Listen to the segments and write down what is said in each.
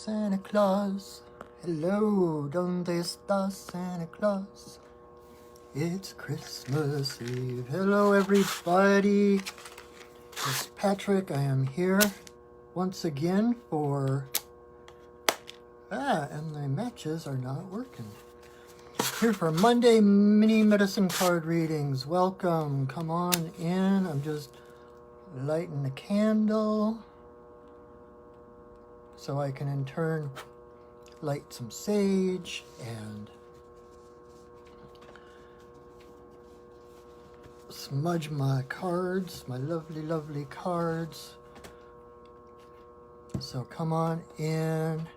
Santa Claus, hello, ¿dónde está Santa Claus? It's Christmas Eve. Hello, everybody. It's Patrick. I am here once again for... and the matches are not working. Here for Monday mini medicine card readings. Welcome. Come on in. I'm just lighting the candle so I can in turn light some sage and smudge my cards, my lovely, lovely cards. So come on in.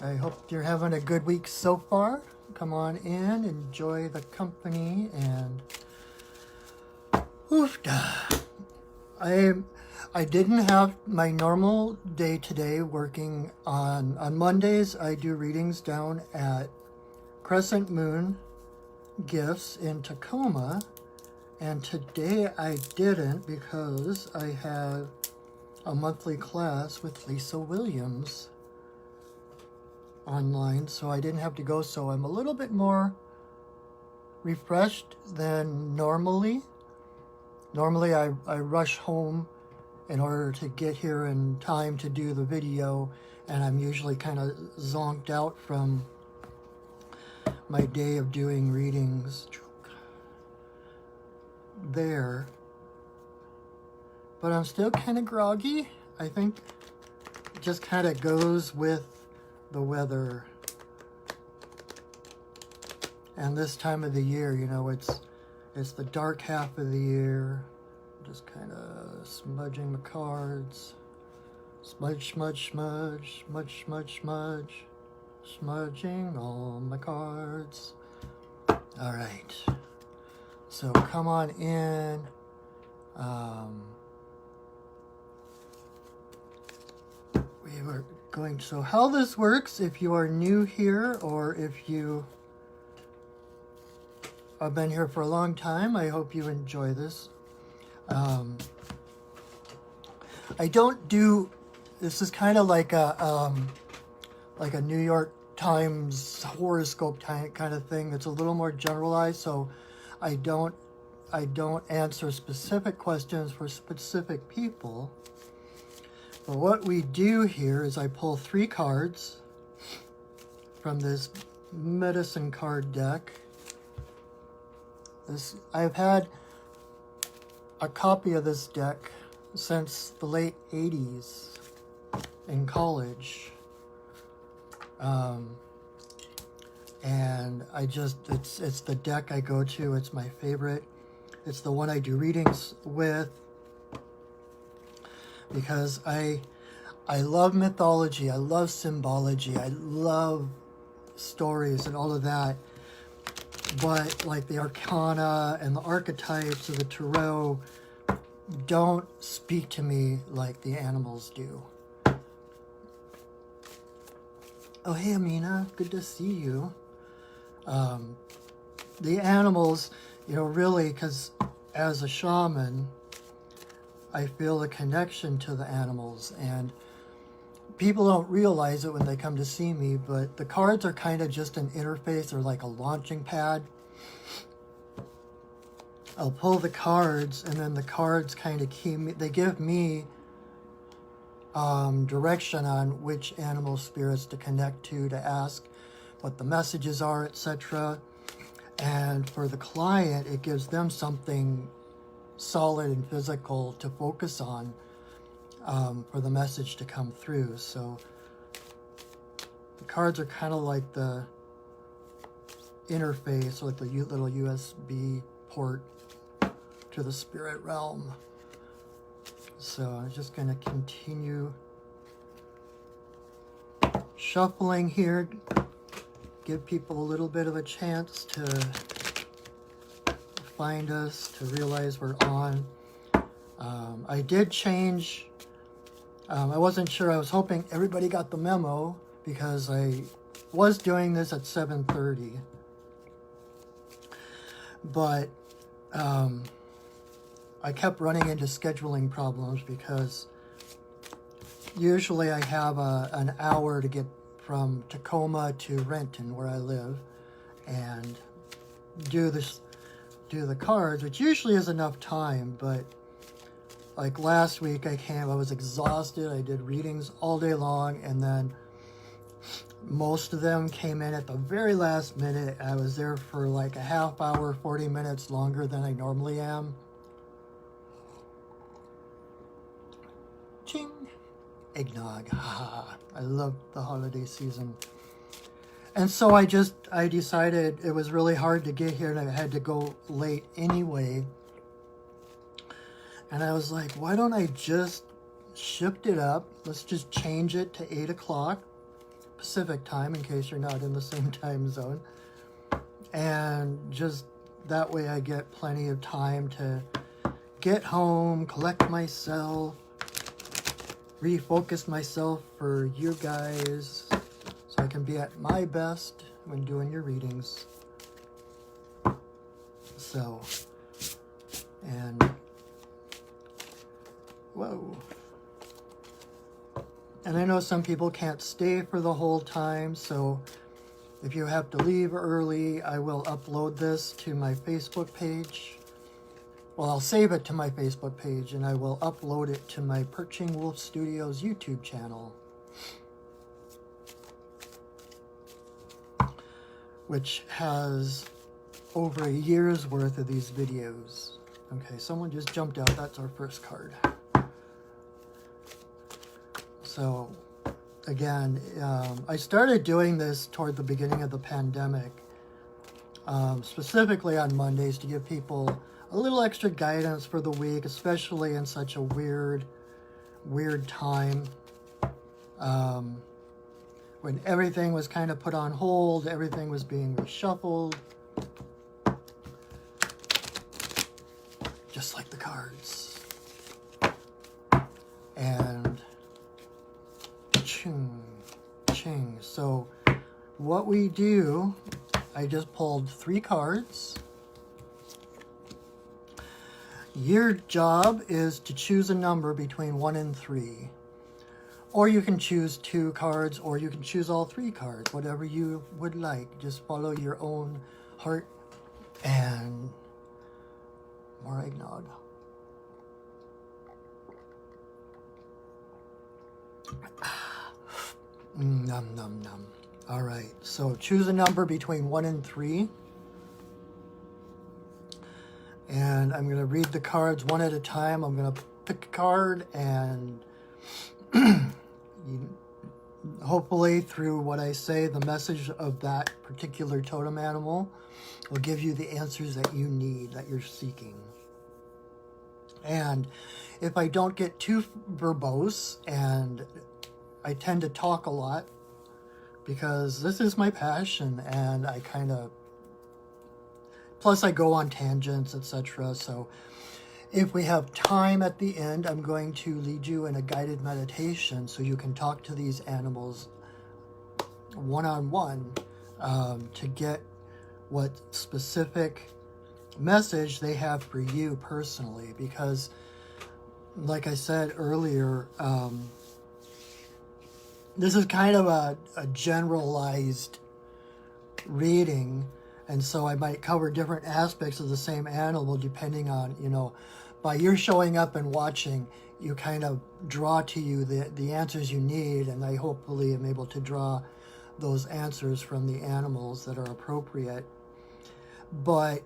I hope you're having a good week so far. Come on in, enjoy the company, and oofda. I didn't have my normal day today working on Mondays. I do readings down at Crescent Moon Gifts in Tacoma, and today I didn't because I have a monthly class with Lisa Williams online, so I didn't have to go. So I'm a little bit more refreshed than normally. Normally I rush home in order to get here in time to do the video, and I'm usually kind of zonked out from my day of doing readings there. But I'm still kind of groggy. I think it just kind of goes with the weather and this time of the year. You know, it's the dark half of the year. Just kind of smudging the cards. Smudge, smudge, smudge, smudge, smudge, smudge. Smudging all my cards. All right. So come on in. We were going to... So how this works, if you are new here or if you have been here for a long time, I hope you enjoy this. I don't do... This is kind of like a New York Times horoscope kind of thing. It's a little more generalized, so I don't answer specific questions for specific people. But what we do here is I pull 3 cards from this medicine card deck. I've had a copy of this deck since the late 80s in college. And it's the deck I go to. It's my favorite. It's the one I do readings with because I love mythology. I love symbology. I love stories and all of that. But like the arcana and the archetypes of the tarot don't speak to me like the animals do. Oh, hey, Amina. Good to see you. The animals, you know, really, because as a shaman, I feel a connection to the animals. And people don't realize it when they come to see me, but the cards are kind of just an interface or like a launching pad. I'll pull the cards, and then the cards kind of they give me direction on which animal spirits to connect to ask what the messages are, etc. And for the client, it gives them something solid and physical to focus on for the message to come through. So the cards are kind of like the interface, like the little USB port to the spirit realm. So I'm just going to continue shuffling here, give people a little bit of a chance to find us, to realize we're on. I did change. I wasn't sure. I was hoping everybody got the memo because I was doing this at 7:30. But I kept running into scheduling problems because usually I have an hour to get from Tacoma to Renton, where I live, and do the cards, which usually is enough time. But like last week I was exhausted. I did readings all day long, and then most of them came in at the very last minute. I was there for like a half hour, 40 minutes longer than I normally am. Ching! Eggnog. I love the holiday season. And so I decided it was really hard to get here and I had to go late anyway. And I was like, why don't I just shift it up? Let's just change it to 8 o'clock Pacific time, in case you're not in the same time zone. And just that way I get plenty of time to get home, collect myself, refocus myself for you guys, so I can be at my best when doing your readings. So, and whoa. And I know some people can't stay for the whole time, so if you have to leave early, I will upload this to my Facebook page. Well, I'll save it to my Facebook page, and I will upload it to my Perching Wolf Studios YouTube channel, which has over a year's worth of these videos. Okay, someone just jumped out. That's our first card. So, again, I started doing this toward the beginning of the pandemic, specifically on Mondays, to give people a little extra guidance for the week, especially in such a weird time, when everything was kind of put on hold, everything was being reshuffled, just like the cards. And ching, ching. So what we do, I just pulled 3 cards. Your job is to choose a number between 1 and 3. Or you can choose 2 cards, or you can choose all 3 cards, whatever you would like. Just follow your own heart. And more eggnog. Num, num, num. All right, so choose a number between 1 and 3. And I'm going to read the cards one at a time. I'm going to pick a card, and hopefully through what I say, the message of that particular totem animal will give you the answers that you need, that you're seeking. And if I don't get too verbose, and I tend to talk a lot because this is my passion, and I kind of, plus I go on tangents, etc. So if we have time at the end, I'm going to lead you in a guided meditation so you can talk to these animals one-on-one, to get what specific message they have for you personally. Because like I said earlier, this is kind of a generalized reading, and so I might cover different aspects of the same animal depending on, by your showing up and watching, you kind of draw to you the answers you need, and I hopefully am able to draw those answers from the animals that are appropriate. But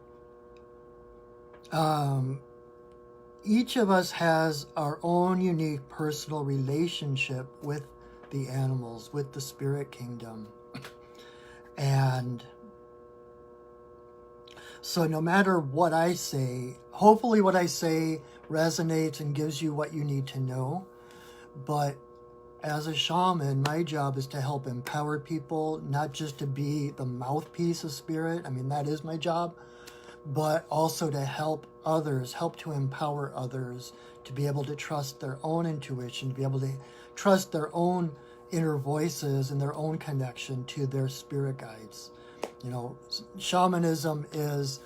each of us has our own unique personal relationship with the animals, with the spirit kingdom. And so no matter what I say, hopefully what I say resonates and gives you what you need to know. But as a shaman, my job is to help empower people, not just to be the mouthpiece of spirit. I mean, that is my job, but also to help others, help to empower others to be able to trust their own intuition, to be able to trust their own inner voices and their own connection to their spirit guides. Shamanism is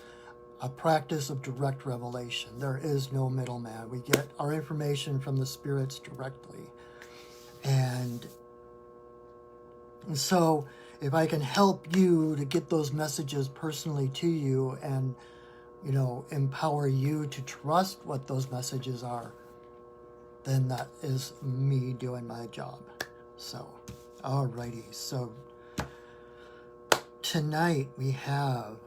a practice of direct revelation. There is no middleman. We get our information from the spirits directly. And so if I can help you to get those messages personally to you and, you know, empower you to trust what those messages are, then that is me doing my job. So, alrighty. So tonight we have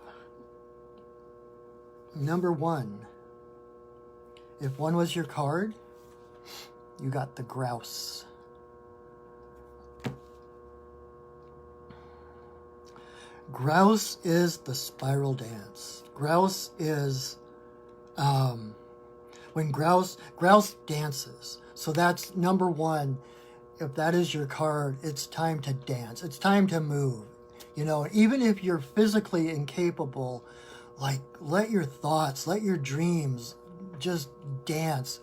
number 1. If 1 was your card, you got the grouse. Grouse is the spiral dance. Grouse is when grouse dances. So that's number 1. If that is your card, it's time to dance. It's time to move. You know, even if you're physically incapable, like, let your thoughts, let your dreams just dance.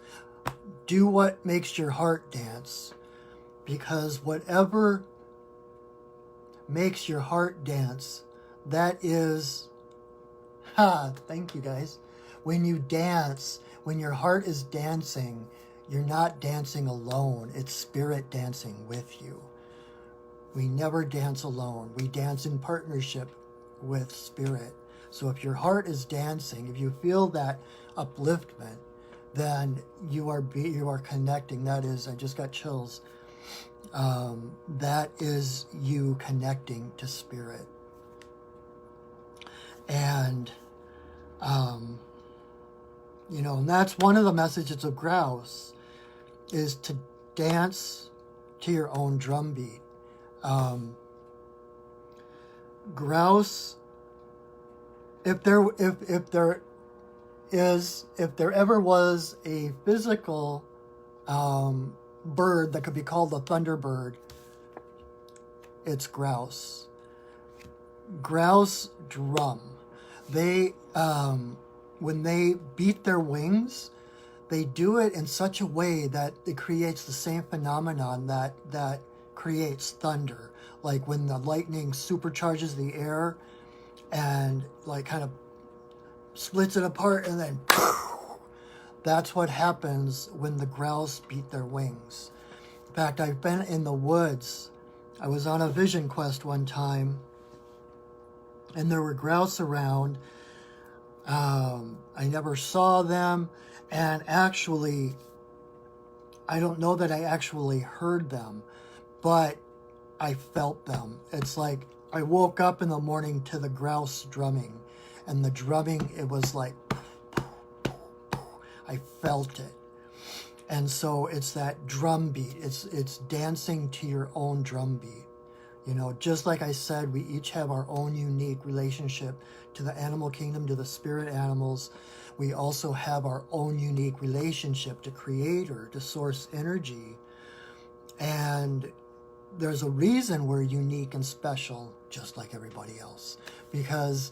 Do what makes your heart dance. Because whatever makes your heart dance, that is, thank you guys. When you dance, when your heart is dancing, you're not dancing alone. It's spirit dancing with you. We never dance alone. We dance in partnership with spirit. So if your heart is dancing, if you feel that upliftment, then you are connecting. That is, I just got chills. That is you connecting to spirit. And, you know, and that's one of the messages of grouse, is to dance to your own drumbeat. Grouse, if there ever was a physical bird that could be called a thunderbird, it's grouse. Grouse drum. They when they beat their wings, they do it in such a way that it creates the same phenomenon that creates thunder. Like when the lightning supercharges the air and like kind of splits it apart, and then that's what happens when the grouse beat their wings. In fact, I've been in the woods. I was on a vision quest one time, and there were grouse around. I never saw them, and actually, I don't know that I actually heard them, but I felt them. It's like I woke up in the morning to the grouse drumming, and the drumming, it was like, I felt it. And so it's that drum beat. It's dancing to your own drum beat. You know, just like I said, we each have our own unique relationship to the animal kingdom, to the spirit animals. We also have our own unique relationship to creator, to source energy. And there's a reason we're unique and special, just like everybody else, because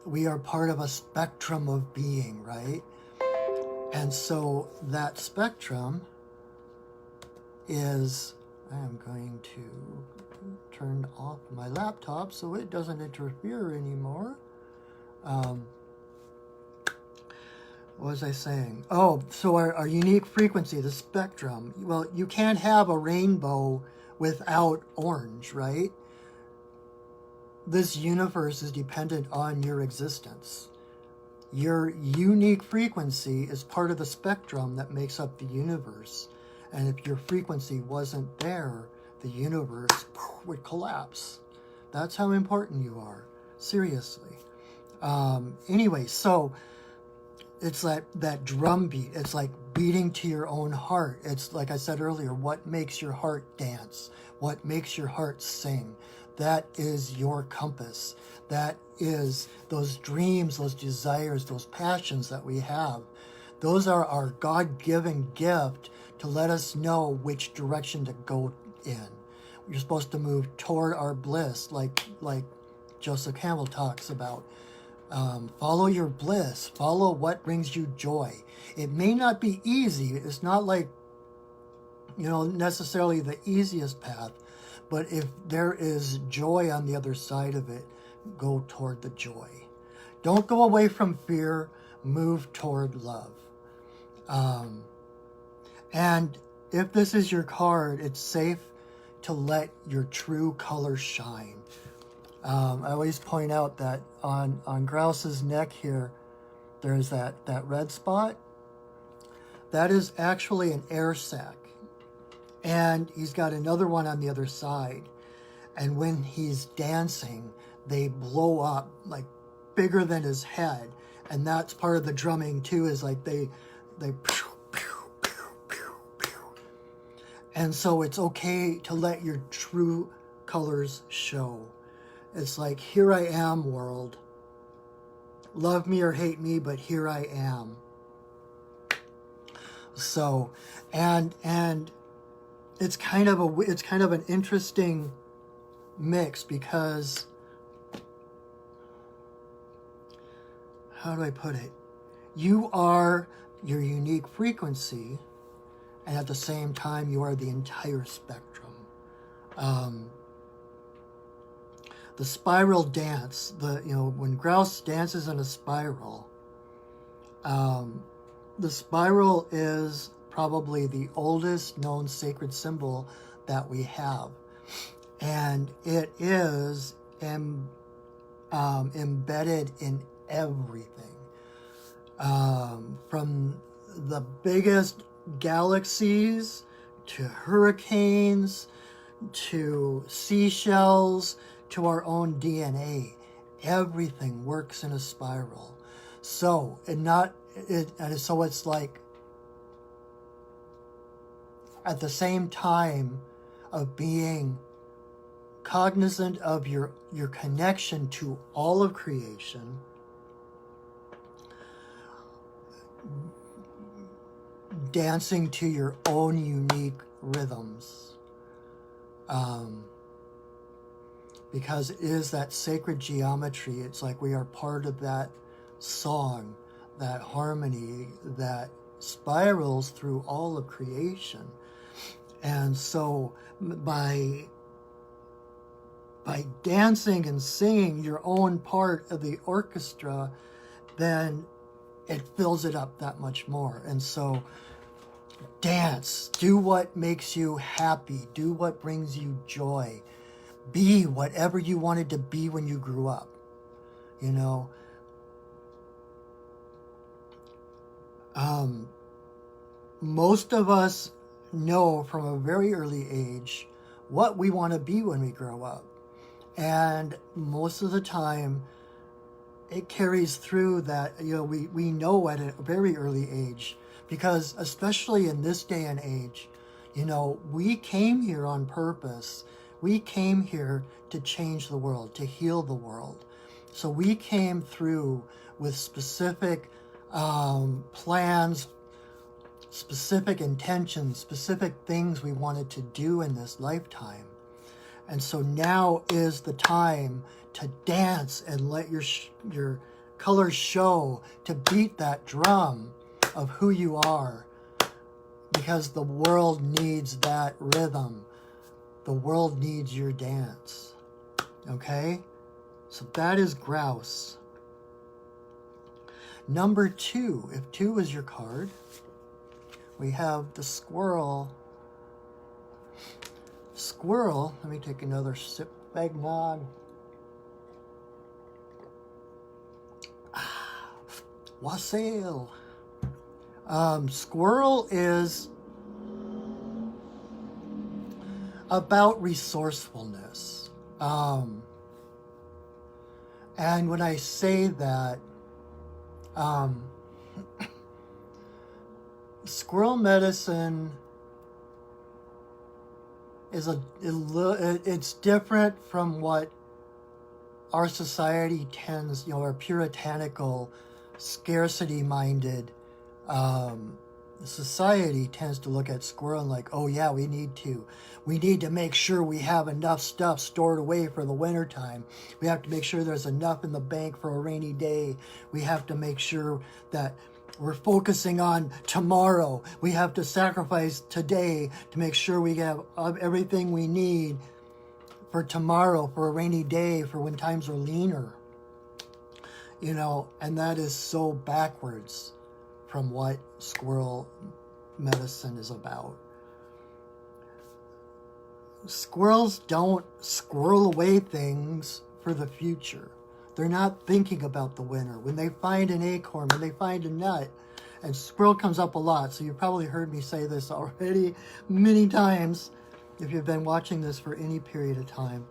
we are part of a spectrum of being, right? And so that spectrum is, I am going to turn off my laptop so it doesn't interfere anymore. What was I saying? Oh, so our unique frequency, the spectrum. Well, you can't have a rainbow without orange, right? This universe is dependent on your existence. Your unique frequency is part of the spectrum that makes up the universe. And if your frequency wasn't there, the universe would collapse. That's how important you are. Seriously. Anyway, so it's that drum beat. It's like beating to your own heart. It's like I said earlier, what makes your heart dance? What makes your heart sing? That is your compass. That is those dreams, those desires, those passions that we have. Those are our God-given gift to let us know which direction to go in. You're supposed to move toward our bliss, like Joseph Campbell talks about. Follow your bliss. Follow what brings you joy. It may not be easy. It's not like, necessarily the easiest path. But if there is joy on the other side of it, go toward the joy. Don't go away from fear. Move toward love. And if this is your card, it's safe to let your true color shine. I always point out that on Grouse's neck here, there's that red spot. That is actually an air sac. And he's got another one on the other side. And when he's dancing, they blow up like bigger than his head. And that's part of the drumming too, is like they pew, pew, pew, pew, pew. And so it's okay to let your true colors show. It's like, here I am, world. Love me or hate me, but here I am. So, and it's kind of an interesting mix, because how do I put it? You are your unique frequency, and at the same time, you are the entire spectrum. The spiral dance, when Grouse dances in a spiral, the spiral is probably the oldest known sacred symbol that we have. And it is embedded in everything. From the biggest galaxies, to hurricanes, to seashells, to our own DNA. Everything works in a spiral. So, so it's like, at the same time of being cognizant of your connection to all of creation, dancing to your own unique rhythms, because it is that sacred geometry. It's like we are part of that song, that harmony that spirals through all of creation. And so by dancing and singing your own part of the orchestra, then it fills it up that much more. And so dance, do what makes you happy, do what brings you joy, be whatever you wanted to be when you grew up. Most of us know from a very early age what we want to be when we grow up. And most of the time, it carries through that, we know at a very early age, because especially in this day and age, we came here on purpose. We came here to change the world, to heal the world. So we came through with specific plans, specific intentions, specific things we wanted to do in this lifetime. And so now is the time to dance and let your colors show, to beat that drum of who you are, because the world needs that rhythm. The world needs your dance. Okay? So that is Grouse. Number 2, if 2 is your card, we have the Squirrel. Squirrel, let me take another sip of eggnog. Wassail. Squirrel is about resourcefulness. And when I say that, squirrel medicine is it's different from what our society tends, our puritanical, scarcity-minded society tends to look at squirrel like, oh yeah, we need to make sure we have enough stuff stored away for the winter time. We have to make sure there's enough in the bank for a rainy day. We have to make sure that we're focusing on tomorrow. We have to sacrifice today to make sure we have everything we need for tomorrow, for a rainy day, for when times are leaner. And that is so backwards from what squirrel medicine is about. Squirrels don't squirrel away things for the future. They're not thinking about the winter. When they find an acorn, when they find a nut, and squirrel comes up a lot, so you've probably heard me say this already many times if you've been watching this for any period of time.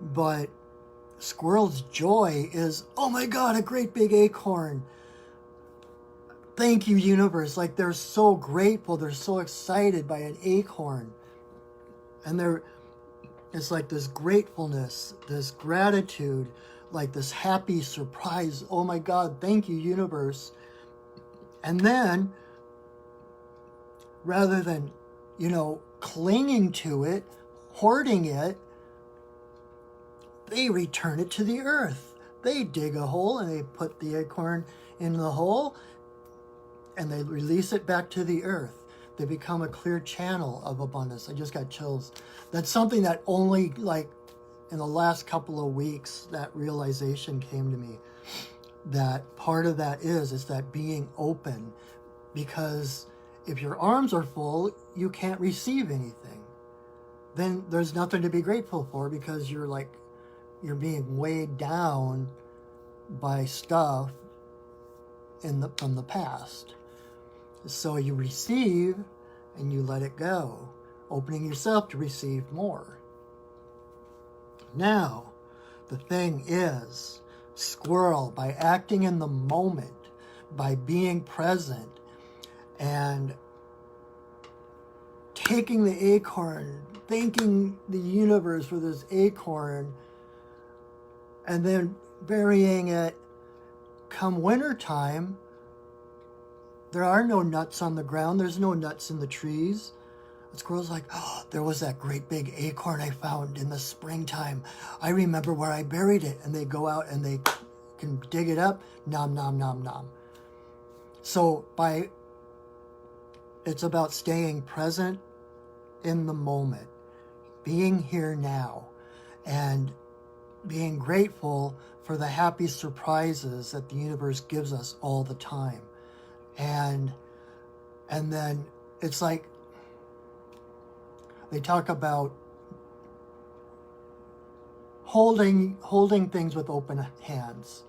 But squirrel's joy is, oh my God, a great big acorn. Thank you, universe. Like, they're so grateful. They're so excited by an acorn. And it's like this gratefulness, this gratitude, like this happy surprise. Oh my God, thank you, universe. And then, rather than, clinging to it, hoarding it, they return it to the earth. They dig a hole and they put the acorn in the hole and they release it back to the earth. They become a clear channel of abundance. I just got chills. That's something that only like in the last couple of weeks, that realization came to me. That part of that is that being open, because if your arms are full, you can't receive anything. Then there's nothing to be grateful for, because you're being weighed down by stuff from the past. So you receive and you let it go, opening yourself to receive more. Now, the thing is, squirrel, by acting in the moment, by being present, and taking the acorn, thanking the universe for this acorn, and then burying it come wintertime, there are no nuts on the ground. There's no nuts in the trees. The squirrel's like, oh, there was that great big acorn I found in the springtime. I remember where I buried it. And they go out and they can dig it up. Nom, nom, nom, nom. So it's about staying present in the moment, being here now, and being grateful for the happy surprises that the universe gives us all the time. And then it's like they talk about holding things with open hands,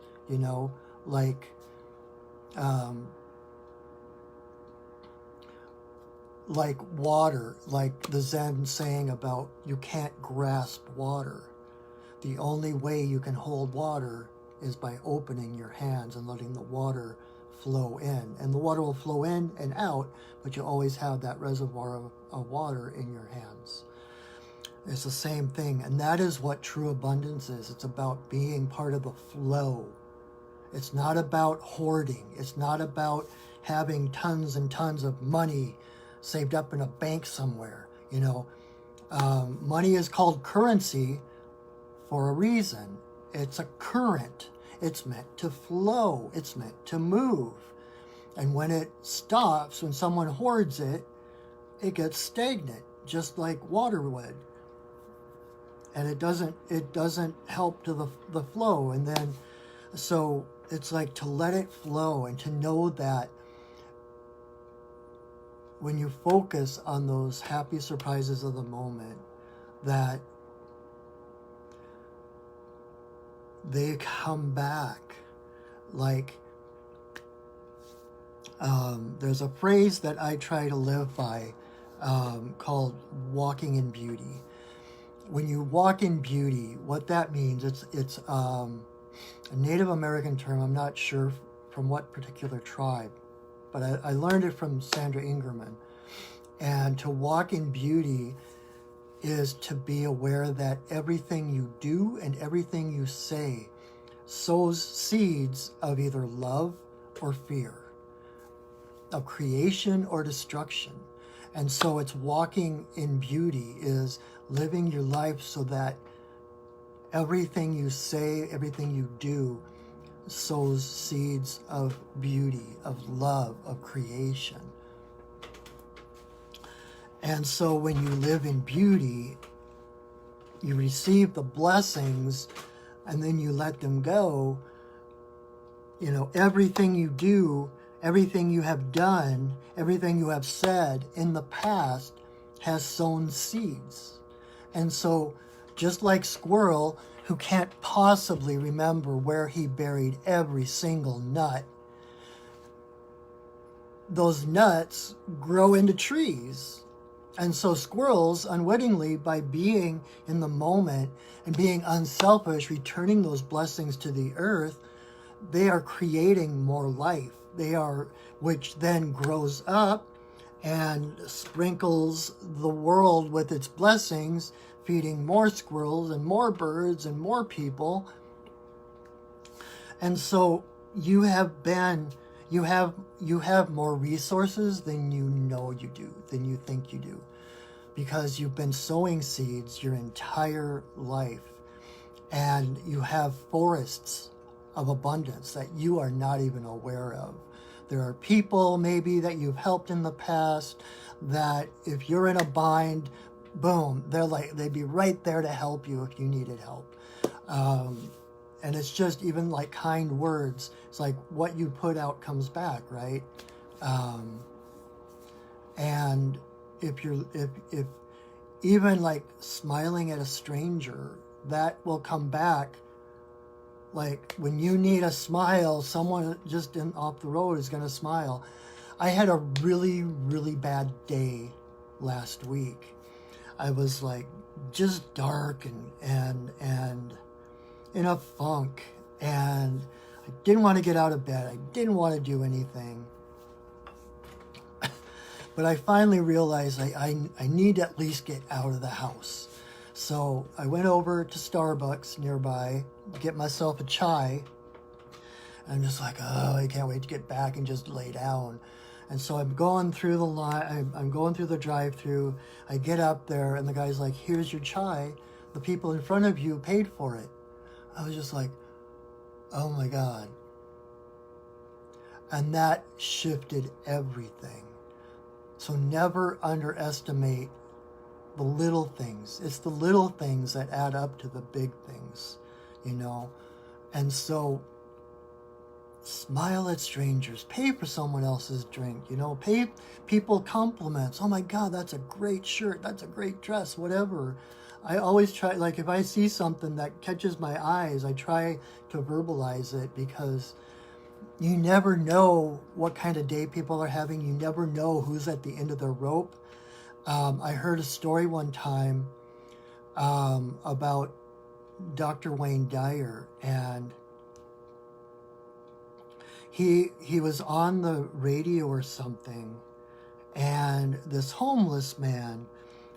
like water, like the Zen saying about you can't grasp water. The only way you can hold water is by opening your hands and letting the water flow in. And the water will flow in and out, but you always have that reservoir of water in your hands. It's the same thing. And that is what true abundance is. It's about being part of the flow. It's not about hoarding. It's not about having tons and tons of money saved up in a bank somewhere. Money is called currency for a reason. It's a current. It's meant to flow. It's meant to move. And when it stops, when someone hoards it, it gets stagnant, just like water would. And it doesn't help to the flow. And then, so it's like to let it flow and to know that when you focus on those happy surprises of the moment, that they come back. Like, there's a phrase that I try to live by called walking in beauty. When you walk in beauty, what that means, it's a Native American term. I'm not sure from what particular tribe, but I learned it from Sandra Ingerman. And to walk in beauty is to be aware that everything you do and everything you say sows seeds of either love or fear, of creation or destruction. And so it's walking in beauty is living your life so that everything you say, everything you do sows seeds of beauty, of love, of creation. And so when you live in beauty, you receive the blessings and then you let them go. Everything you do, everything you have done, everything you have said in the past has sown seeds. And so, just like Squirrel, who can't possibly remember where he buried every single nut, those nuts grow into trees. And so squirrels, unwittingly, by being in the moment and being unselfish, returning those blessings to the earth, they are creating more life. Which then grows up and sprinkles the world with its blessings, feeding more squirrels and more birds and more people. And so you have more resources than you know you do, than you think you do, because you've been sowing seeds your entire life, and you have forests of abundance that you are not even aware of. There are people maybe that you've helped in the past that if you're in a bind, boom, they'd be right there to help you if you needed help. And it's just even like kind words. It's like what you put out comes back, right? And if even like smiling at a stranger, that will come back. Like when you need a smile, someone just off the road is going to smile. I had a really, really bad day last week. I was like just dark and in a funk, and I didn't want to get out of bed. I didn't want to do anything. But I finally realized I need to at least get out of the house. So I went over to Starbucks nearby to get myself a chai. I'm just like, oh, I can't wait to get back and just lay down. And so I'm going through the line. I'm going through the drive-through. I get up there, and the guy's like, here's your chai. The people in front of you paid for it. I was just like, oh my God. And that shifted everything. So never underestimate the little things. It's the little things that add up to the big things, you know? And so smile at strangers, pay for someone else's drink, you know, pay people compliments. Oh my God, that's a great shirt. That's a great dress, whatever. I always try, like if I see something that catches my eyes, I try to verbalize it, because you never know what kind of day people are having. You never know who's at the end of their rope. I heard a story one time about Dr. Wayne Dyer, and he was on the radio or something, and this homeless man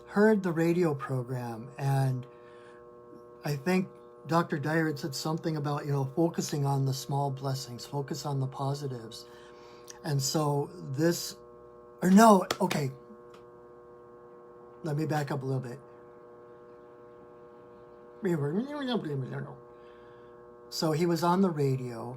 heard the radio program, and I think Dr. Dyer had said something about, you know, focusing on the small blessings, focus on the positives. And so let me back up a little bit. So he was on the radio,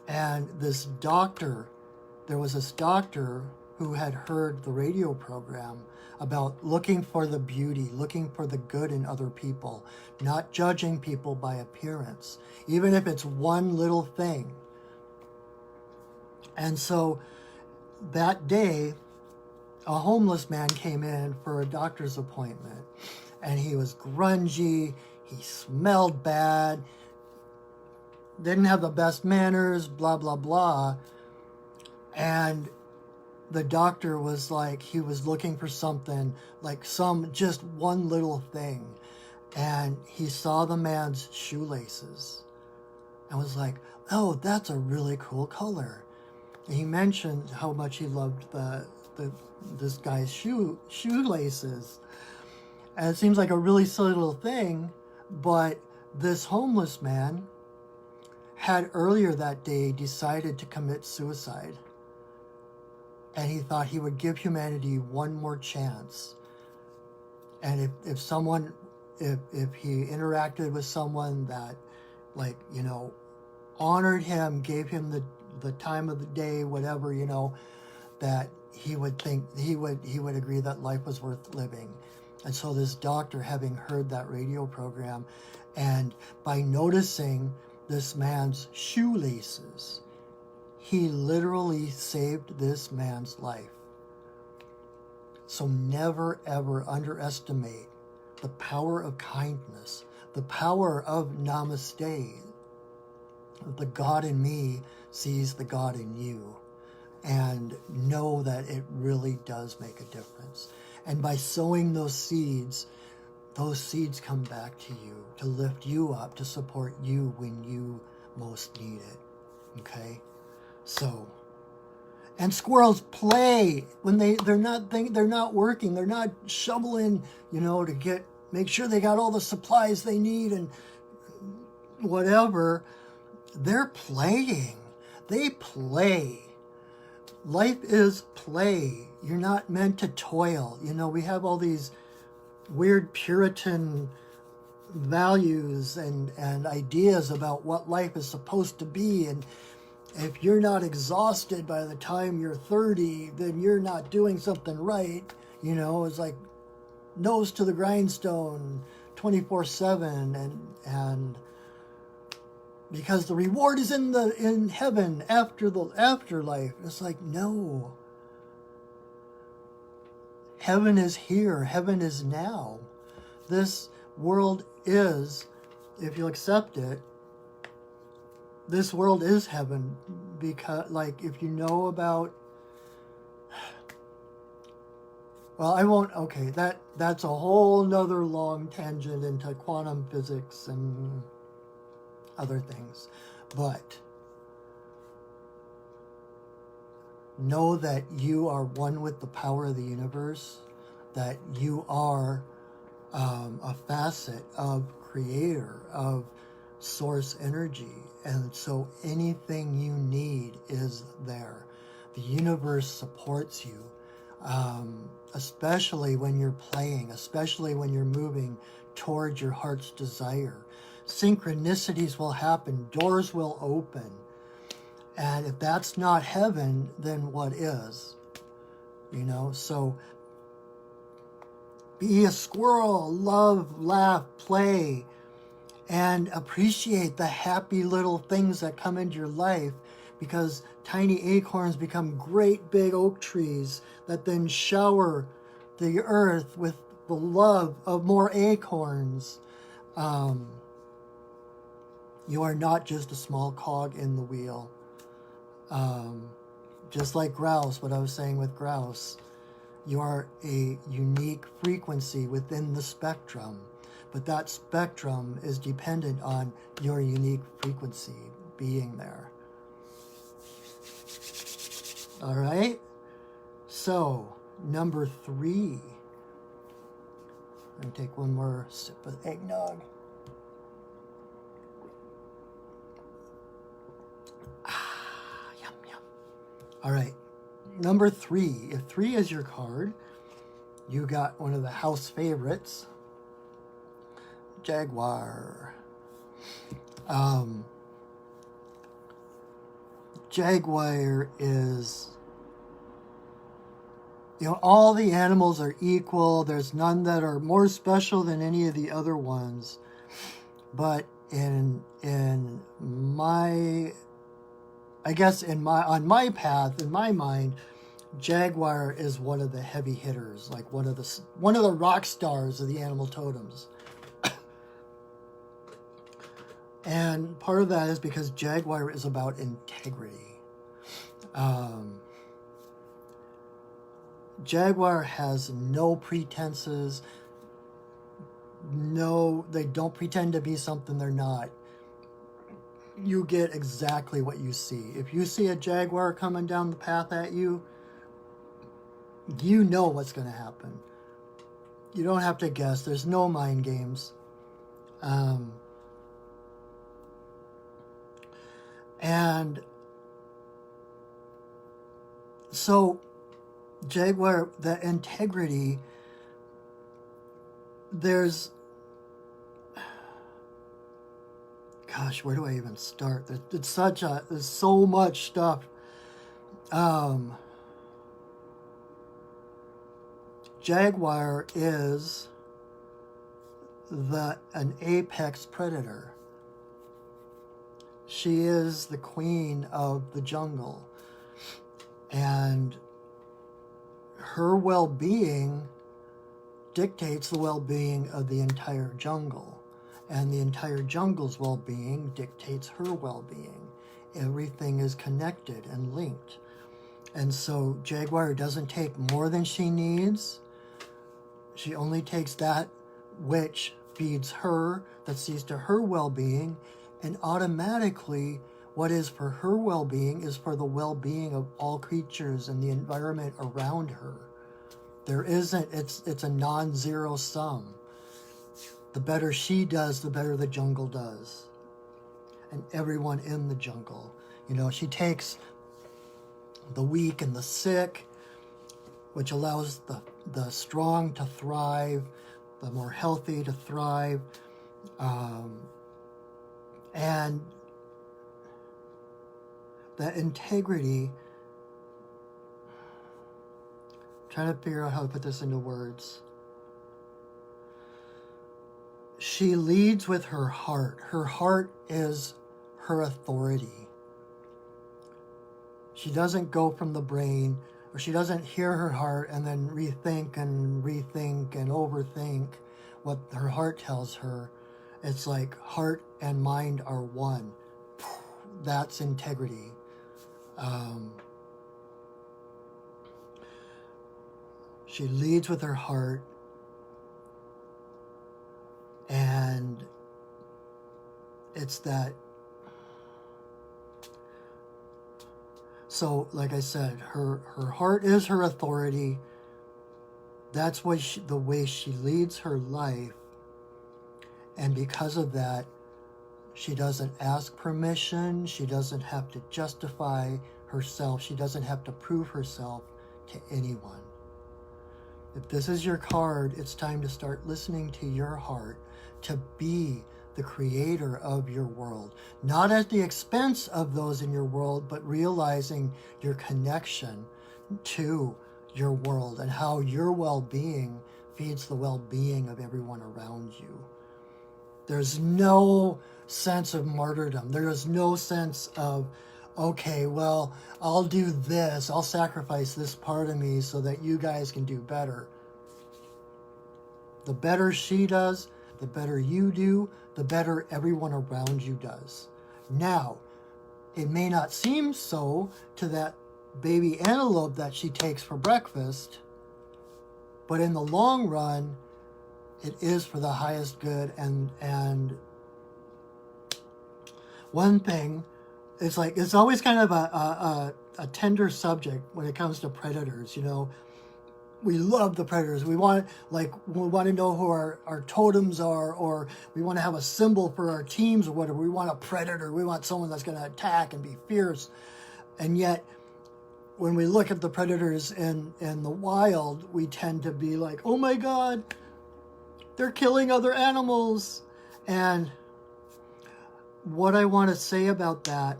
and there was this doctor who had heard the radio program about looking for the beauty, looking for the good in other people, not judging people by appearance, even if it's one little thing. And so that day, a homeless man came in for a doctor's appointment, and he was grungy, he smelled bad, didn't have the best manners, blah, blah, blah. And the doctor was like, he was looking for something, like just one little thing. And he saw the man's shoelaces and was like, oh, that's a really cool color. And he mentioned how much he loved this guy's shoelaces. And it seems like a really silly little thing, but this homeless man had earlier that day decided to commit suicide. And he thought he would give humanity one more chance. And if he interacted with someone that, like, you know, honored him, gave him the time of the day, whatever, you know, that he would agree that life was worth living. And so this doctor, having heard that radio program, and by noticing this man's shoelaces, he literally saved this man's life. So never, ever underestimate the power of kindness, the power of namaste. The God in me sees the God in you. And know that it really does make a difference. And by sowing those seeds come back to you to lift you up, to support you when you most need it. Okay? So, and squirrels play when they're not working, they're not shoveling, to make sure they got all the supplies they need and whatever. They're playing. They play. Life is play. You're not meant to toil. We have all these weird Puritan values and ideas about what life is supposed to be. And if you're not exhausted by the time you're 30, then you're not doing something right. It's like nose to the grindstone 24/7 and because the reward is in heaven after the afterlife. It's like, no. Heaven is here. Heaven is now. This world is, if you accept it, this world is heaven. Because, if you know about, well, I won't, okay, that's a whole nother long tangent into quantum physics and other things. But know that you are one with the power of the universe, that you are a facet of creator, of source energy. And so anything you need is there. The universe supports you, especially when you're playing, especially when you're moving towards your heart's desire. Synchronicities will happen. Doors will open. And if that's not heaven, then what is? So be a squirrel, love, laugh, play, and appreciate the happy little things that come into your life, because tiny acorns become great big oak trees that then shower the earth with the love of more acorns. You are not just a small cog in the wheel. Just like grouse, what I was saying with grouse, you are a unique frequency within the spectrum, but that spectrum is dependent on your unique frequency being there. All right? So, number 3. I'm going to take one more sip of eggnog. All right, number 3. If 3 is your card, you got one of the house favorites, Jaguar. Jaguar is, all the animals are equal. There's none that are more special than any of the other ones. But on my path, in my mind, Jaguar is one of the heavy hitters, like one of the rock stars of the animal totems. And part of that is because Jaguar is about integrity. Jaguar has no pretenses. No, they don't pretend to be something they're not. You get exactly what you see. If you see a Jaguar coming down the path at you, you know what's going to happen. You don't have to guess. There's no mind games. And so Jaguar, the integrity, there's, gosh, where do I even start? There's so much stuff. Jaguar is an apex predator. She is the queen of the jungle. And her well-being dictates the well-being of the entire jungle, and the entire jungle's well-being dictates her well-being. Everything is connected and linked. And so Jaguar doesn't take more than she needs. She only takes that which feeds her, that sees to her well-being, and automatically what is for her well-being is for the well-being of all creatures and the environment around her. There isn't, it's a non-zero sum. The better she does, the better the jungle does. And everyone in the jungle. You know, she takes the weak and the sick, which allows the strong to thrive, the more healthy to thrive. And that integrity, trying to figure out how to put this into words. She leads with her heart. Her heart is her authority. She doesn't go from the brain, or she doesn't hear her heart and then rethink and overthink what her heart tells her. It's like heart and mind are one. That's integrity. She leads with her heart, and it's that. So, like I said, her heart is her authority. That's what the way she leads her life. And because of that, she doesn't ask permission. She doesn't have to justify herself. She doesn't have to prove herself to anyone. If this is your card, it's time to start listening to your heart, to be the creator of your world. Not at the expense of those in your world, but realizing your connection to your world and how your well-being feeds the well-being of everyone around you. There's no sense of martyrdom. There is no sense of, okay, well, I'll do this. I'll sacrifice this part of me so that you guys can do better. The better she does, the better you do, the better everyone around you does. Now, it may not seem so to that baby antelope that she takes for breakfast, but in the long run, it is for the highest good. And one thing, it's always kind of a tender subject when it comes to predators. You know, we love the predators. We want to know who our totems are, or we want to have a symbol for our teams or whatever. We want a predator. We want someone that's going to attack and be fierce. And yet, when we look at the predators in the wild, we tend to be like, oh my God, they're killing other animals. And what I want to say about that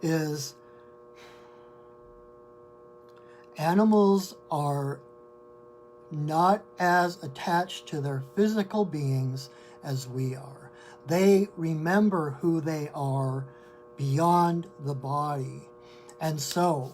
is animals are not as attached to their physical beings as we are. They remember who they are beyond the body. And so,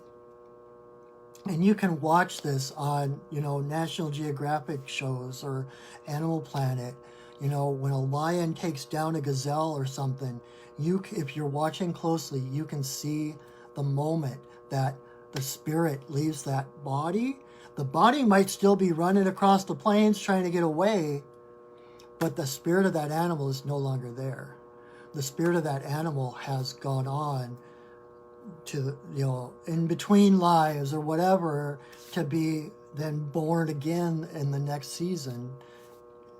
and you can watch this on, National Geographic shows or Animal Planet. When a lion takes down a gazelle or something, if you're watching closely, you can see the moment that the spirit leaves that body. The body might still be running across the plains trying to get away, but the spirit of that animal is no longer there. The spirit of that animal has gone on to, in between lives or whatever, to be then born again in the next season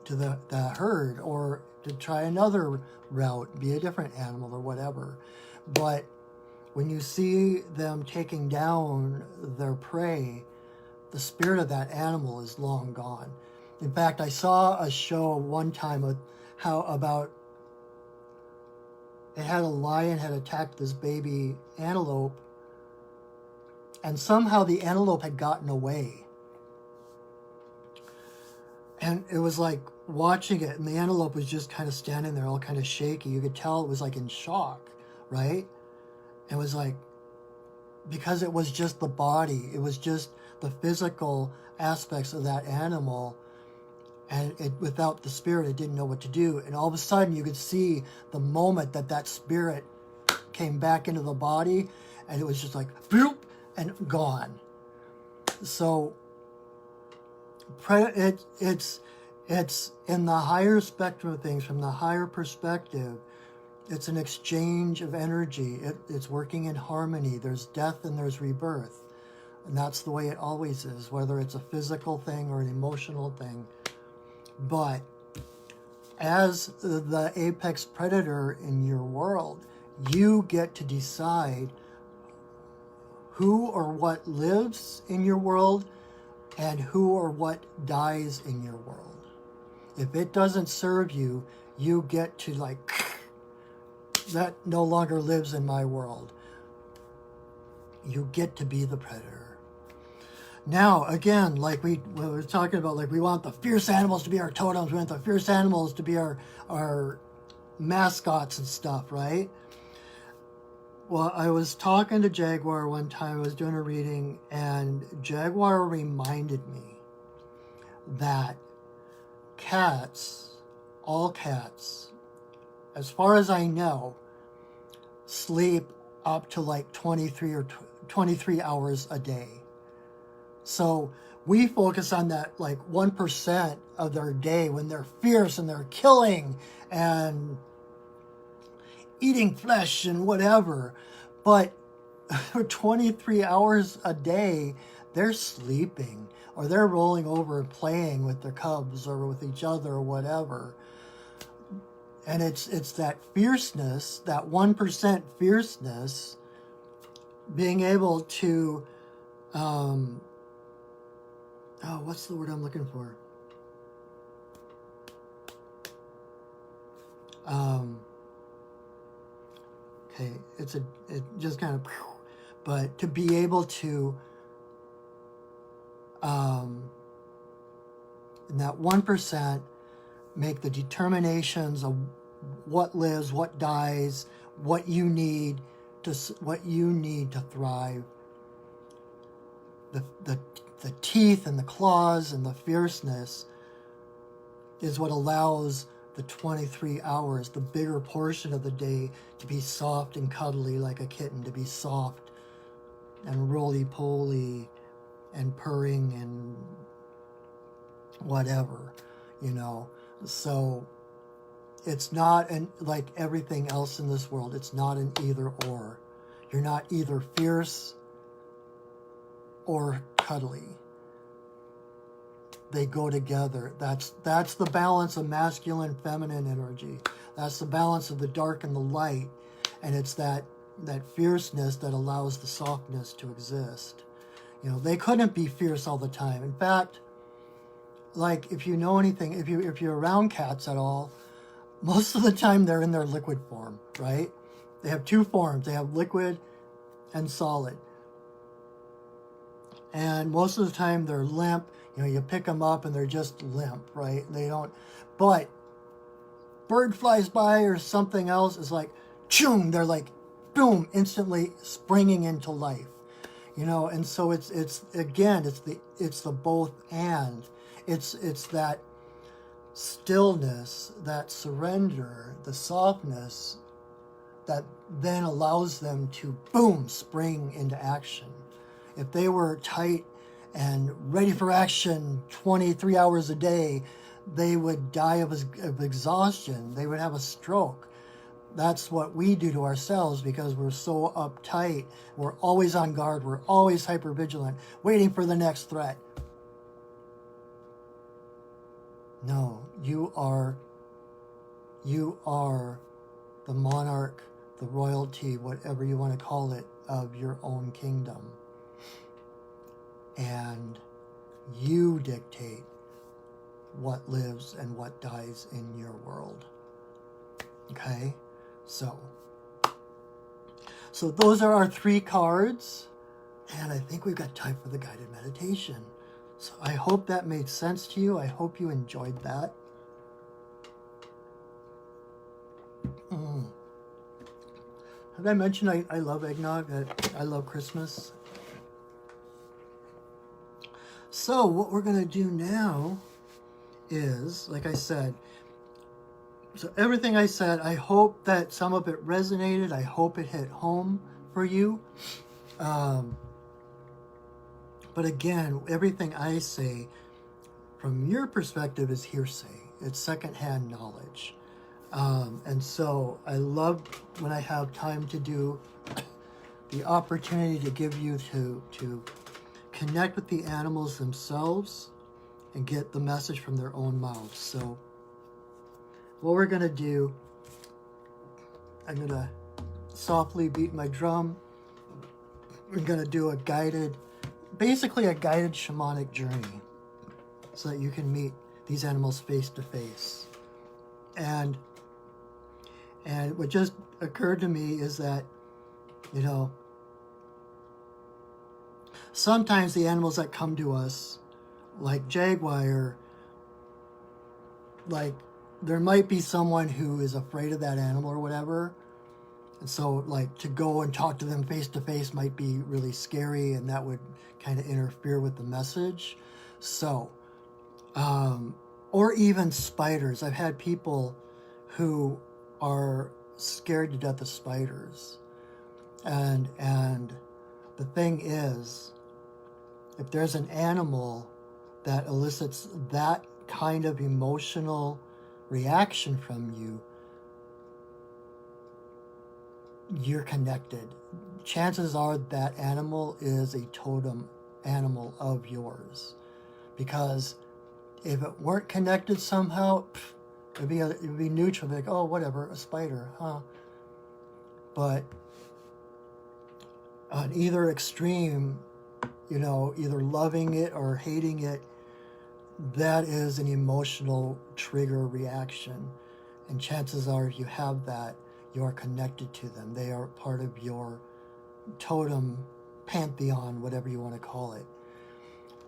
to the herd, or to try another route, be a different animal or whatever. But when you see them taking down their prey, the spirit of that animal is long gone. In fact, I saw a show one time of it had a lion had attacked this baby antelope, and somehow the antelope had gotten away. And it was like watching it, and the antelope was just kind of standing there all kind of shaky. You could tell it was like in shock, right? It was like, because it was just the body, it was just the physical aspects of that animal, and without the spirit, it didn't know what to do. And all of a sudden, you could see the moment that spirit came back into the body, and it was just like boop, and gone. So it's in the higher spectrum of things, from the higher perspective. It's an exchange of energy. It's working in harmony. There's death and there's rebirth. And that's the way it always is, whether it's a physical thing or an emotional thing. But as the apex predator in your world, you get to decide who or what lives in your world and who or what dies in your world. If it doesn't serve you, you get to that no longer lives in my world. You get to be the predator. Now, again, like we were talking about, like we want the fierce animals to be our totems. We want the fierce animals to be our mascots and stuff, right? Well, I was talking to Jaguar one time. I was doing a reading, and Jaguar reminded me that cats, all cats, as far as I know, sleep up to like 23 hours a day. So we focus on that like 1% of their day when they're fierce and they're killing and eating flesh and whatever. But for 23 hours a day, they're sleeping, or they're rolling over and playing with their cubs or with each other or whatever. And it's that fierceness, that 1% fierceness, being able to, what's the word I'm looking for? Okay, it just kind of, but to be able to, in that 1%, make the determinations of what lives, what dies, what you need to thrive. The teeth and the claws and the fierceness is what allows the 23 hours, the bigger portion of the day, to be soft and cuddly like a kitten, to be soft and roly-poly and purring and whatever, So it's not like everything else in this world, it's not an either or. You're not either fierce or cuddly. They go together. That's the balance of masculine, feminine energy. That's the balance of the dark and the light. And it's that fierceness that allows the softness to exist. They couldn't be fierce all the time. In fact, like if you know anything, if you're around cats at all, most of the time they're in their liquid form, right? They have two forms. They have liquid and solid. And most of the time they're limp. You pick them up and they're just limp, right? They don't, but bird flies by or something else is like, choom, they're like, boom, instantly springing into life, and so it's the both and. It's that stillness, that surrender, the softness that then allows them to, boom, spring into action. If they were tight and ready for action 23 hours a day, they would die of exhaustion. They would have a stroke. That's what we do to ourselves because we're so uptight. We're always on guard. We're always hypervigilant, waiting for the next threat. No, you are the monarch, the royalty, whatever you want to call it, of your own kingdom. And you dictate what lives and what dies in your world. Okay? So those are our 3 cards. And I think we've got time for the guided meditation. So I hope that made sense to you. I hope you enjoyed that. Did I mention I love eggnog? That I love Christmas. So what we're going to do now is, like I said, so everything I said, I hope that some of it resonated. I hope it hit home for you. But again, everything I say from your perspective is hearsay. It's secondhand knowledge. And so I love when I have time to do the opportunity to give you to connect with the animals themselves and get the message from their own mouths. So what we're going to do, I'm going to softly beat my drum. We're going to do basically a guided shamanic journey so that you can meet these animals face to face. And what just occurred to me is that, sometimes the animals that come to us, like Jaguar, like there might be someone who is afraid of that animal or whatever. And so like to go and talk to them face to face might be really scary, and that would kind of interfere with the message. So, or even spiders. I've had people who are scared to death of spiders. And the thing is, if there's an animal that elicits that kind of emotional reaction from you, you're connected. Chances are that animal is a totem animal of yours. Because if it weren't connected somehow, it'd be neutral. Like, oh, whatever, a spider, huh? But on either extreme, either loving it or hating it, that is an emotional trigger reaction. And chances are, if you have that, you are connected to them. They are part of your totem pantheon, whatever you want to call it.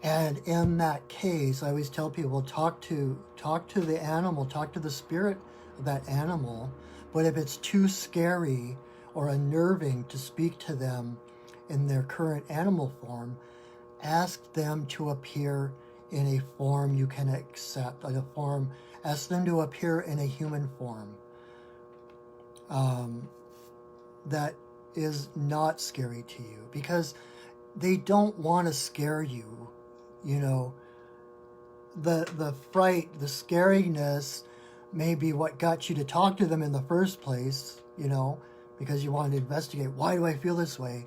And in that case, I always tell people, talk to the animal, talk to the spirit of that animal. But if it's too scary or unnerving to speak to them in their current animal form, ask them to appear in a form you can accept, ask them to appear in a human form that is not scary to you, because they don't want to scare you. The fright, the scariness may be what got you to talk to them in the first place, because you wanted to investigate, why do I feel this way?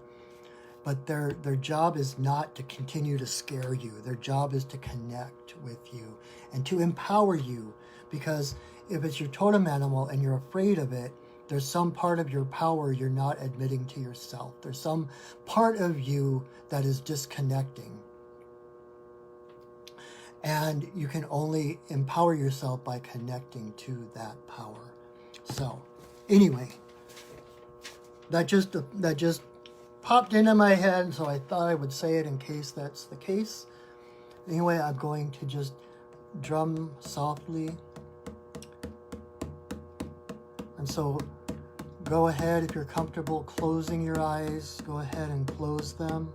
But their job is not to continue to scare you. Their job is to connect with you and to empower you. Because if it's your totem animal and you're afraid of it, there's some part of your power you're not admitting to yourself. There's some part of you that is disconnecting. And you can only empower yourself by connecting to that power. So, anyway, that just popped into my head, so I thought I would say it in case that's the case. Anyway, I'm going to just drum softly. And so go ahead, if you're comfortable closing your eyes, go ahead and close them.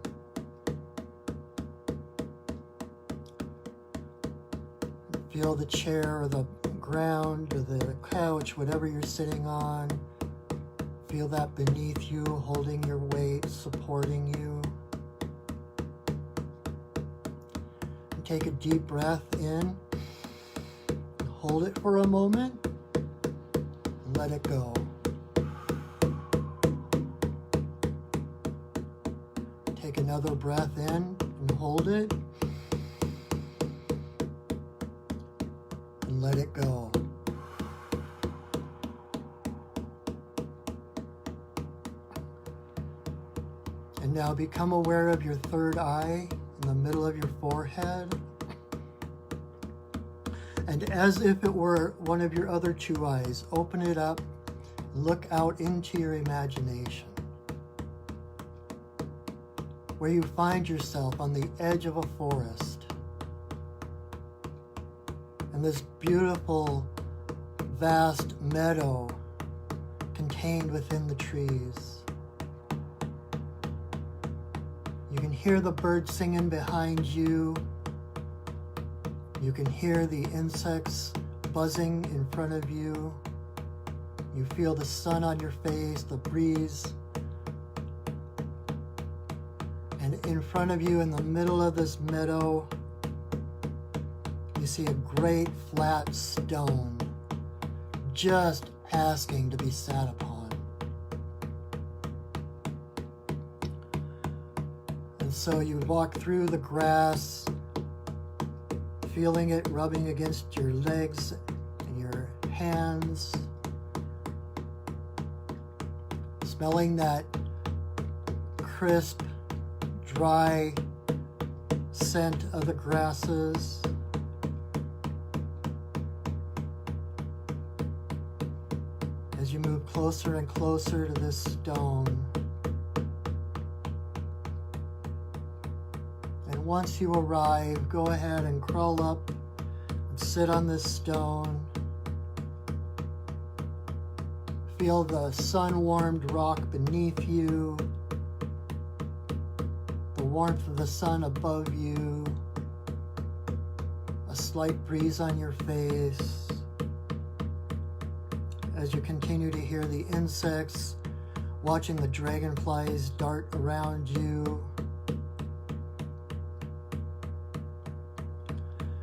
Feel the chair or the ground or the couch, whatever you're sitting on. Feel that beneath you, holding your weight, supporting you. And take a deep breath in. Hold it for a moment. And let it go. Take another breath in and hold it. And let it go. And now become aware of your third eye in the middle of your forehead. And as if it were one of your other two eyes, open it up, look out into your imagination, where you find yourself on the edge of a forest. And this beautiful, vast meadow contained within the trees. can hear the birds singing behind you. You can hear the insects buzzing in front of you. You feel the sun on your face, the breeze. And in front of you, in the middle of this meadow, you see a great flat stone just asking to be sat upon. And so you walk through the grass, feeling it rubbing against your legs and your hands, smelling that crisp, dry scent of the grasses. As you move closer and closer to this stone, and once you arrive, go ahead and crawl up and sit on this stone. Feel the sun-warmed rock beneath you, the warmth of the sun above you, a slight breeze on your face. As you continue to hear the insects, watching the dragonflies dart around you.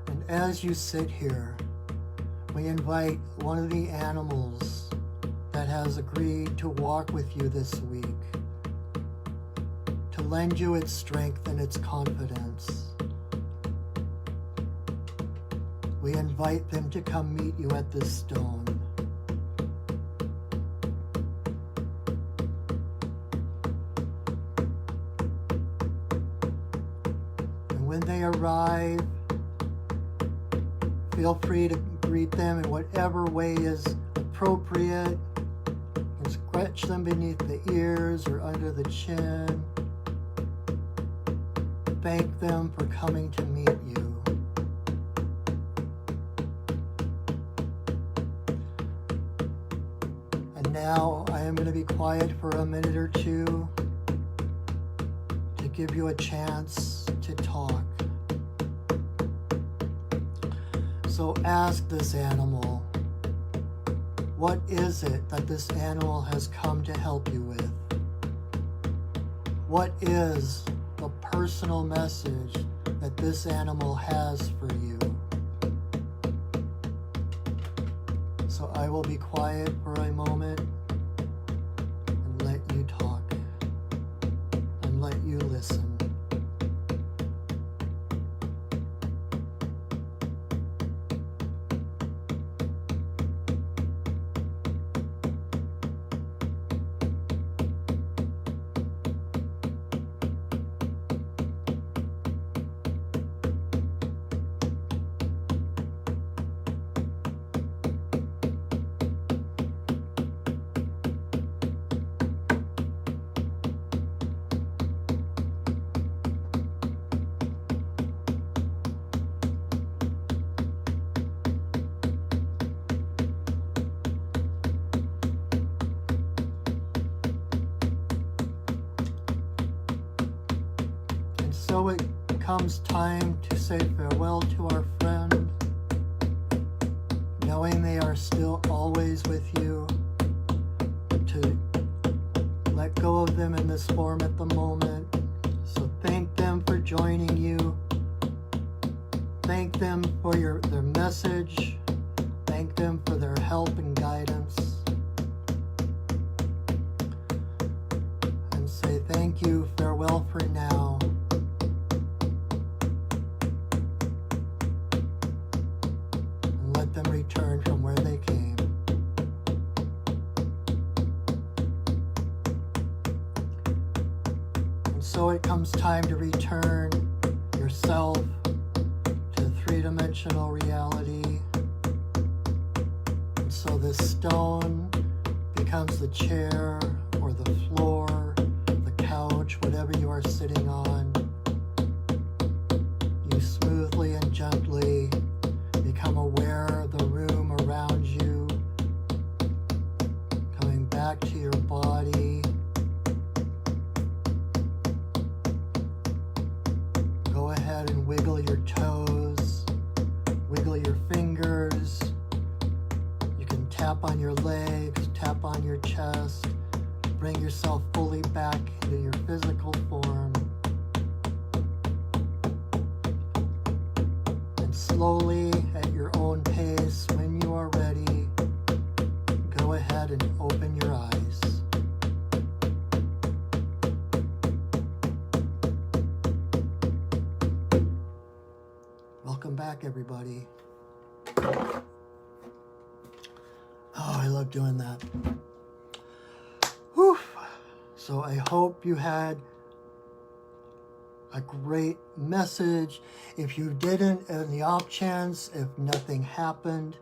And as you sit here, we invite one of the animals that has agreed to walk with you this week to lend you its strength and its confidence. We invite them to come meet you at this stone. And when they arrive, feel free to greet them in whatever way is appropriate. You can scratch them beneath the ears or under the chin. Thank them for coming to meet you. And now I am going to be quiet for a minute or two to give you a chance to talk. So ask this animal, what is it that this animal has come to help you with? What is the personal message that this animal has for you? So I will be quiet for a moment and let you talk and let you listen. So it comes time to say farewell to our friend, knowing they are still always with you, to let go of them in this form at the moment. So thank them for joining you. Thank them for their message. Thank them for their help and guidance. And say thank you, farewell for now. Them return from where they came. And so it comes time to return yourself to three-dimensional reality. And so this stone becomes the chair or the floor, the couch, whatever you are sitting on. You smoothly and gently become aware of the room around you, coming back to your body, wiggle your fingers. You can tap on your legs, tap on your chest. Bring yourself fully back into your physical form. And slowly, at your own pace, when you are ready, go ahead and open your eyes. Welcome back, everybody. Oh, I love doing that. Whew. So I hope you had a great message. If you didn't, in the off chance, if nothing happened,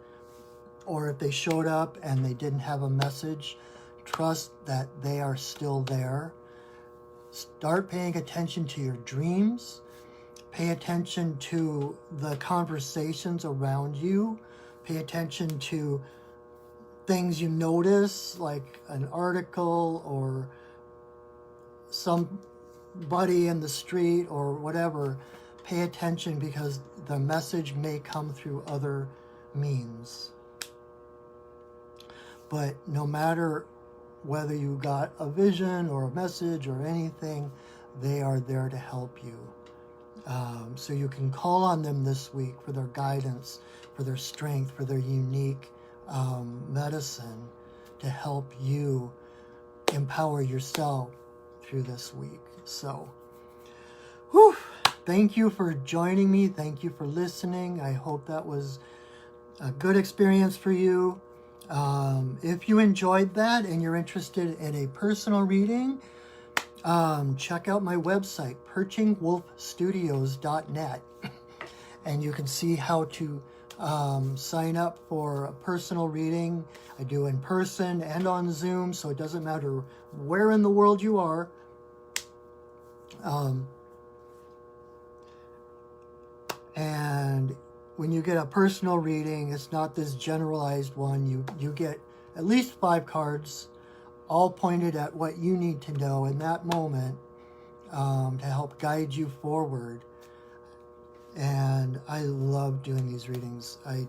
or if they showed up and they didn't have a message, trust that they are still there. Start paying attention to your dreams. Pay attention to the conversations around you. Pay attention to things you notice, like an article or somebody in the street or whatever. Pay attention, because the message may come through other means. But no matter whether you got a vision or a message or anything, they are there to help you. So you can call on them this week for their guidance, for their strength, for their unique medicine to help you empower yourself through this week. So, whew, thank you for joining me. Thank you for listening. I hope that was a good experience for you. If you enjoyed that and you're interested in a personal reading, check out my website, perchingwolfstudios.net, and you can see how to sign up for a personal reading. I do in person and on Zoom, so it doesn't matter where in the world you are. And when you get a personal reading, it's not this generalized one. You get at least 5 cards, all pointed at what you need to know in that moment to help guide you forward. And I love doing these readings. I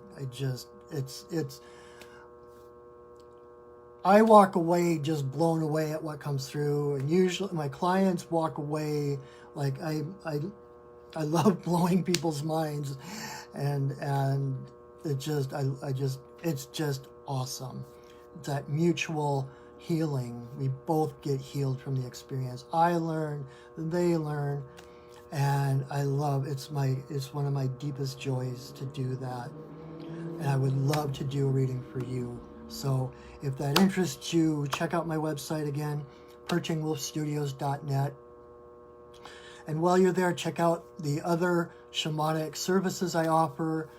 walk away just blown away at what comes through, and usually my clients walk away like I love blowing people's minds, and it's just awesome. It's that mutual healing. We both get healed from the experience. I learn, they learn, and I love it's one of my deepest joys to do that. And I would love to do a reading for you. So if that interests you, check out my website again, perchingwolfstudios.net. And while you're there, check out the other shamanic services I offer,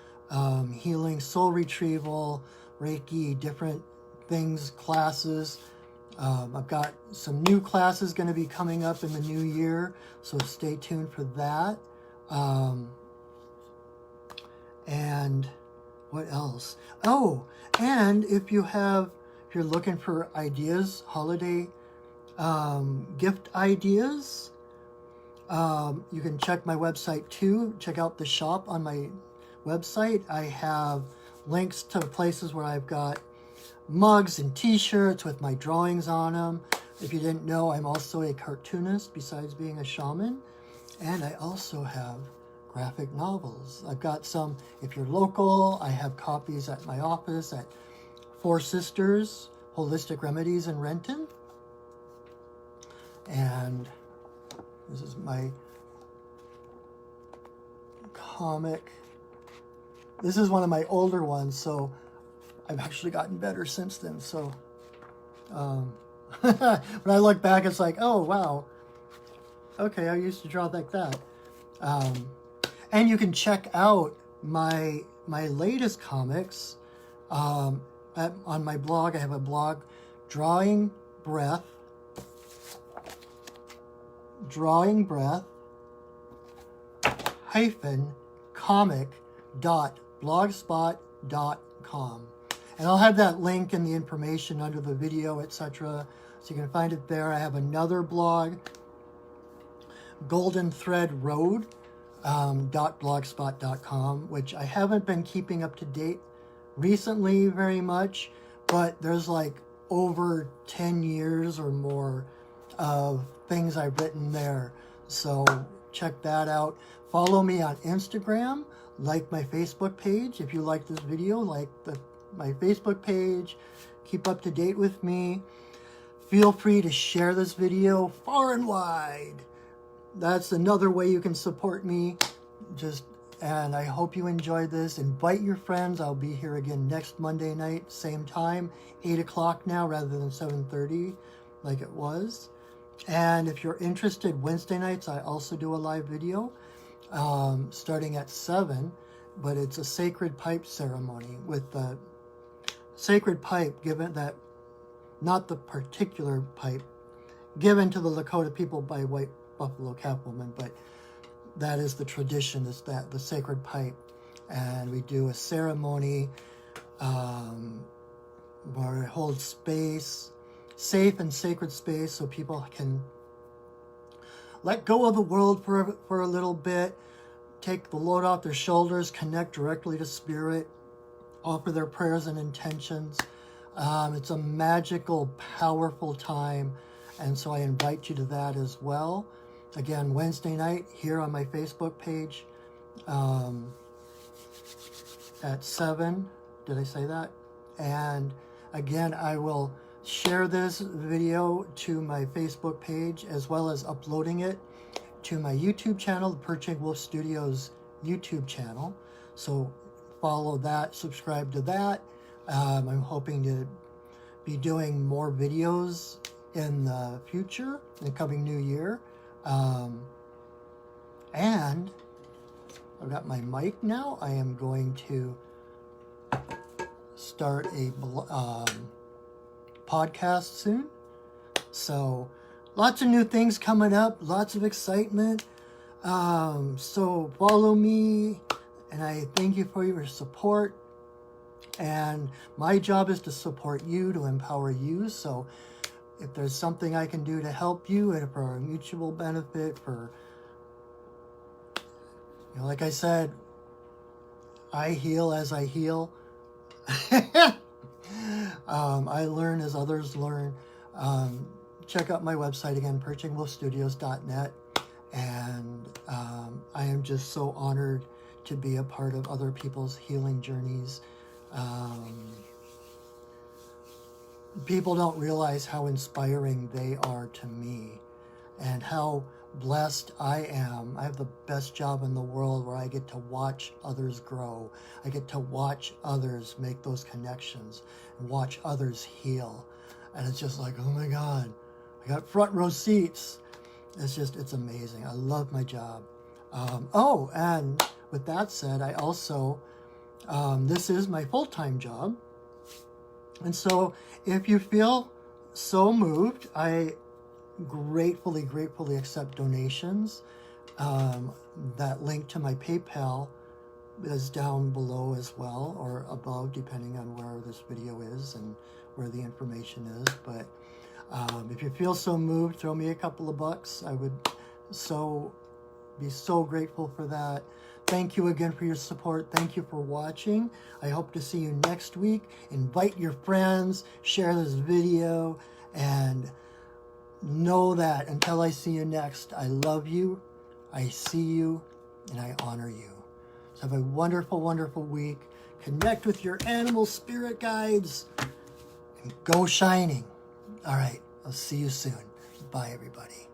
healing, soul retrieval, Reiki, different things, classes. I've got some new classes going to be coming up in the new year, so stay tuned for that. And what else? Oh, and if you're looking for ideas, holiday gift ideas, you can check my website too. Check out the shop on my website. I have links to places where I've got mugs and t-shirts with my drawings on them. If you didn't know, I'm also a cartoonist besides being a shaman. And I also have graphic novels. I've got some, if you're local, I have copies at my office at Four Sisters Holistic Remedies in Renton. And this is my comic. This is one of my older ones, so I've actually gotten better since then. So when I look back, it's like, oh, wow. Okay, I used to draw like that. And you can check out my latest comics on my blog. I have a blog, Drawing Breath -comic.blogspot.com. And I'll have that link in the information under the video, etc. So you can find it there. I have another blog, Golden Thread Road, .blogspot.com, which I haven't been keeping up to date recently very much, but there's like over 10 years or more of things I've written there. So check that out. Follow me on Instagram, like my Facebook page. If you like this video, like my Facebook page, keep up to date with me. Feel free to share this video far and wide. That's another way you can support me. And I hope you enjoyed this. Invite your friends. I'll be here again next Monday night, same time, 8 o'clock now rather than 7:30 like it was. And if you're interested, Wednesday nights, I also do a live video starting at 7, but it's a sacred pipe ceremony with the sacred pipe given that, not the particular pipe given to the Lakota people by White Buffalo Cattlemen, but that is the tradition, is that the sacred pipe. And we do a ceremony where it holds space, safe and sacred space, so people can let go of the world for a little bit, take the load off their shoulders, connect directly to spirit, offer their prayers and intentions. It's a magical, powerful time, and so I invite you to that as well. Again, Wednesday night here on my Facebook page at 7. Did I say that? And again, I will share this video to my Facebook page as well as uploading it to my YouTube channel, the Perching Wolf Studios YouTube channel. So follow that, subscribe to that. I'm hoping to be doing more videos in the future, in the coming new year. And I've got my mic now. I am going to start a podcast soon. So lots of new things coming up, lots of excitement. So follow me, and I thank you for your support. And my job is to support you, to empower you. So if there's something I can do to help you and for a mutual benefit, like I said, I heal as I heal. I learn as others learn. Check out my website again, perchingwolfstudios.net. And I am just so honored to be a part of other people's healing journeys. People don't realize how inspiring they are to me and how blessed I am. I have the best job in the world where I get to watch others grow. I get to watch others make those connections and watch others heal. And it's just like, oh my God, I got front row seats. It's amazing. I love my job. And with that said, I also, this is my full-time job. And so if you feel so moved, I gratefully accept donations. That link to my PayPal is down below as well, or above, depending on where this video is and where the information is. But if you feel so moved, throw me a couple of bucks. I would be so grateful for that. Thank you again for your support. Thank you for watching. I hope to see you next week. Invite your friends, share this video, and know that until I see you next, I love you, I see you, and I honor you. So have a wonderful, wonderful week. Connect with your animal spirit guides and go shining. All right, I'll see you soon. Bye, everybody.